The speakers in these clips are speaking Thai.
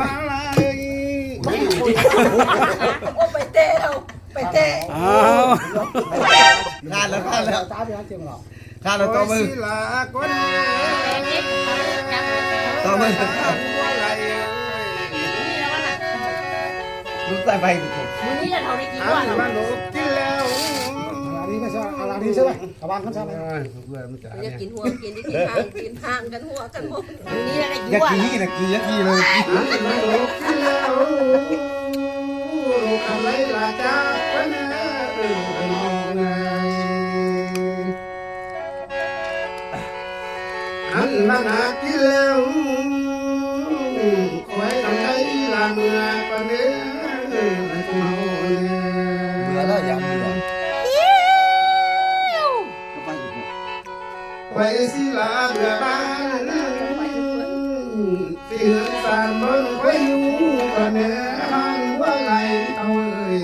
มาเลยโอ้ไปเตะเราไปเตะ อ้าว ขาดแล้วขาดแล้ว ตาเดียวเจ็บหรอ ขาดแล้วต่อมือต่อมือลูกใส่ไป มื้อนี้จะเท่าได้กี่วัน อะไรนี่ไม่ใช่อะไรนี่ใช่ไหมกระบังกันใช่ไหม จะกินหัวกินที่กินห่างกันหัวกันหมดมื้อนี้ได้ ยั กี่ ก วัน กี้นะกี้ยักกี้เลย อะไรล่ะจ้าวันนี้อันนั้นกินแล้วคอยทำให้ลาเมื่อปันเนื้อเมาเนี่ย เบื่อแล้วยังเบื่อ ไว้สิลาเมื่อบ้านสิเงินสารบนไว้อยู่ปันเนื้อห้างว่าไรเอาเลย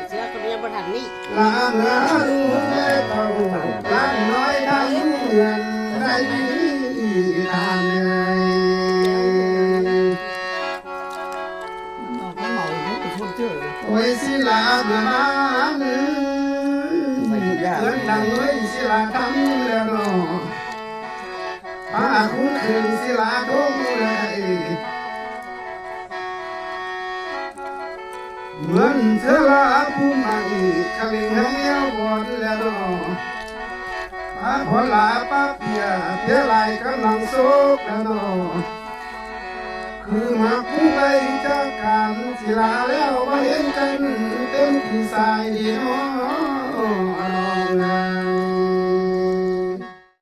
เสื้อคนนี้บ่ทันนี่ ลาเมื่อลูกแม่เต่าลาน้อยได้เงินได้ลาเมื่อไว้สิลาเมื่อบ้านเงินดังไว้สิลาทำแล้วเนาะป้าคุ้นคืนสิลาทงเลยเหมือนเธอลาผู้ใหม่คลิงให้เอาบนแล้วเนาะป้าพอลาป้าเปียเพียไรกำลังโศกแล้วเนาะคือมาผู้ใดจากกันสิลาแล้วมาเห็นกันเต็มที่สายดีเนาะ